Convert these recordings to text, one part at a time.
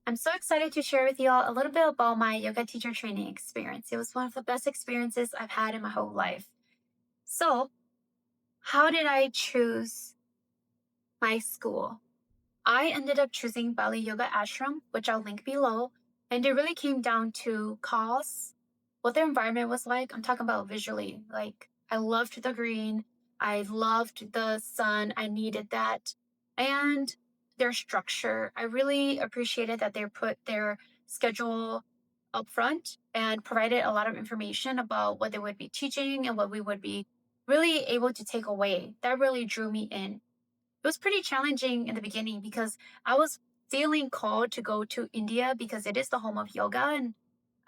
I'm so excited to share with you all a little bit about my yoga teacher training experience. It was one of the best experiences I've had in my whole life. So, how did I choose my school? I ended up choosing Bali Yoga Ashram, which I'll link below. And it really came down to cost, what the environment was like. I'm talking about visually. Like, I loved the green, I loved the sun, I needed that. And their structure, I really appreciated that they put their schedule up front and provided a lot of information about what they would be teaching and what we would be really able to take away. That really drew me in. It was pretty challenging in the beginning because I was feeling called to go to India because it is the home of yoga, and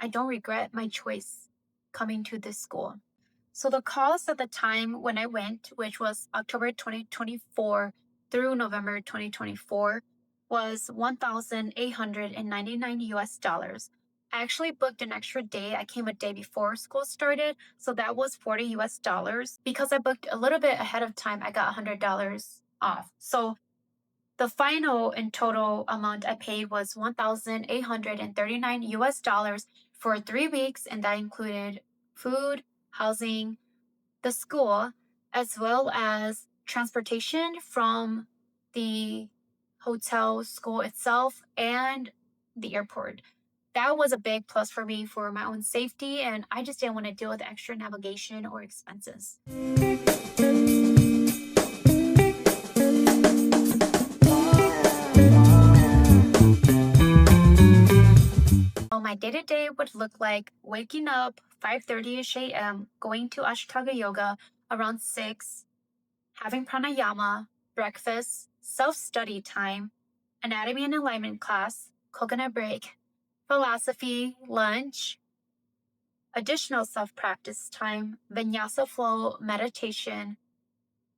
I don't regret my choice coming to this school. So the cost at the time when I went, which was October 2024 through November 2024, was 1,899 US dollars. I actually booked an extra day. I came a day before school started, so that was 40 US dollars. Because I booked a little bit ahead of time, I got $100 off. So the final and total amount I paid was 1,839 US dollars for 3 weeks, and that included food, housing, the school, as well as transportation from the hotel school itself and the airport. That was a big plus for me for my own safety, and I just didn't want to deal with extra navigation or expenses. My day to day would look like waking up 5:30ish a.m., going to Ashtanga yoga around 6, having pranayama, breakfast, self-study time, anatomy and alignment class, coconut break, philosophy, lunch, additional self-practice time, vinyasa flow, meditation,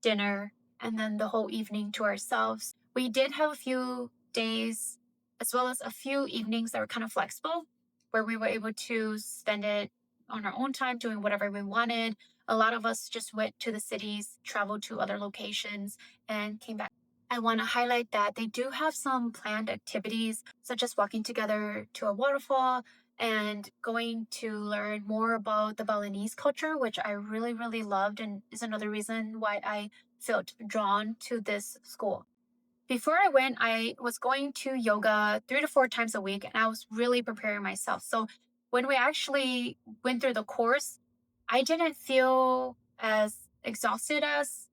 dinner, and then the whole evening to ourselves. We did have a few days as well as a few evenings that were kind of flexible where we were able to spend it on our own time doing whatever we wanted. A lot of us just went to the cities, traveled to other locations, and came back. I want to highlight that they do have some planned activities, such as walking together to a waterfall and going to learn more about the Balinese culture, which I really, really loved, and is another reason why I felt drawn to this school. Before I went, I was going to yoga 3 to 4 times a week, and I was really preparing myself. So when we actually went through the course, I didn't feel as exhausted as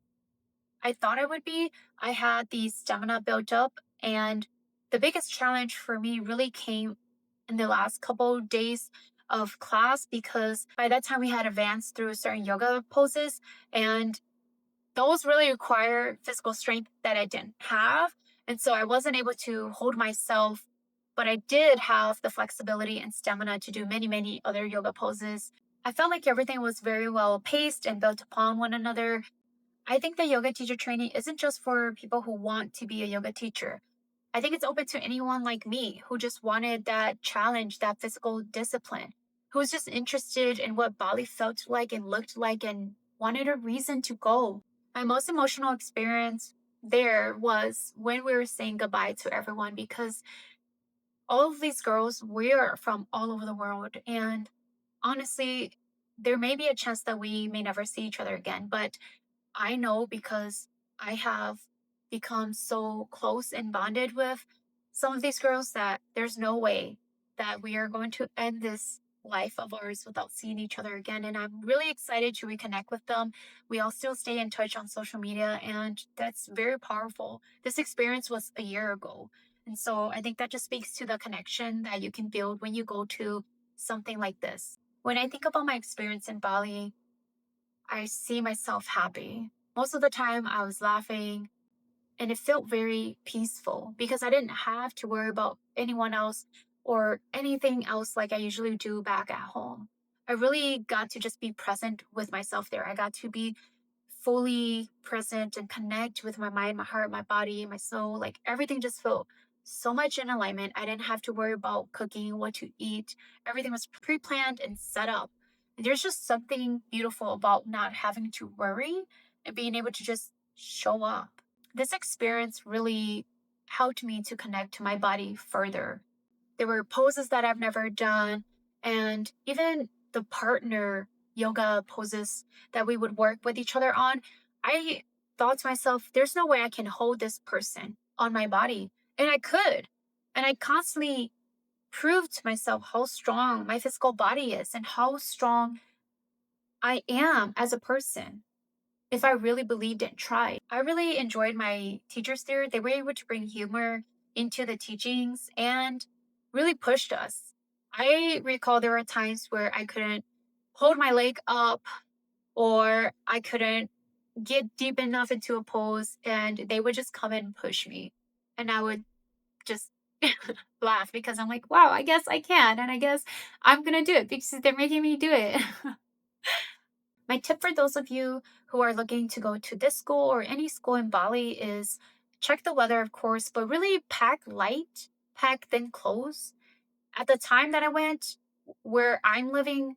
I thought I would be. I had the stamina built up, and the biggest challenge for me really came in the last couple days of class because by that time we had advanced through certain yoga poses, and those really require physical strength that I didn't have. And so I wasn't able to hold myself, but I did have the flexibility and stamina to do many, many other yoga poses. I felt like everything was very well paced and built upon one another. I think the yoga teacher training isn't just for people who want to be a yoga teacher. I think it's open to anyone like me who just wanted that challenge, that physical discipline, who was just interested in what Bali felt like and looked like and wanted a reason to go. My most emotional experience there was when we were saying goodbye to everyone because all of these girls were from all over the world. And honestly, there may be a chance that we may never see each other again, but I know because I have become so close and bonded with some of these girls that there's no way that we are going to end this life of ours without seeing each other again. And I'm really excited to reconnect with them. We all still stay in touch on social media, and that's very powerful. This experience was a year ago. And so I think that just speaks to the connection that you can build when you go to something like this. When I think about my experience in Bali, I see myself happy. Most of the time, I was laughing, and it felt very peaceful because I didn't have to worry about anyone else or anything else like I usually do back at home. I really got to just be present with myself there. I got to be fully present and connect with my mind, my heart, my body, my soul. Like everything just felt so much in alignment. I didn't have to worry about cooking, what to eat. Everything was pre planned and set up. And there's just something beautiful about not having to worry and being able to just show up. This experience really helped me to connect to my body further. There were poses that I've never done, and even the partner yoga poses that we would work with each other on. I thought to myself, there's no way I can hold this person on my body. And I could. And I constantly proved to myself how strong my physical body is and how strong I am as a person if I really believed and tried. I really enjoyed my teachers there. They were able to bring humor into the teachings and really pushed us. I recall there were times where I couldn't hold my leg up or I couldn't get deep enough into a pose, and they would just come and push me. And I would just laugh because I'm like, wow, I guess I can. And I guess I'm going to do it because they're making me do it. My tip for those of you who are looking to go to this school or any school in Bali is check the weather, of course, but really pack light, pack thin clothes. At the time that I went, where I'm living,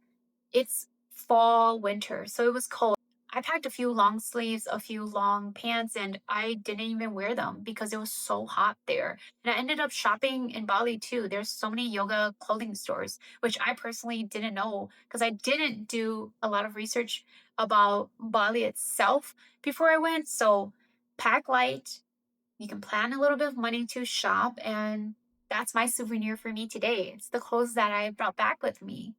it's fall, winter, so it was cold. I packed a few long sleeves, a few long pants, and I didn't even wear them because it was so hot there. And I ended up shopping in Bali too. There's so many yoga clothing stores, which I personally didn't know because I didn't do a lot of research about Bali itself before I went. So pack light. You can plan a little bit of money to shop, and that's my souvenir for me today. It's the clothes that I brought back with me.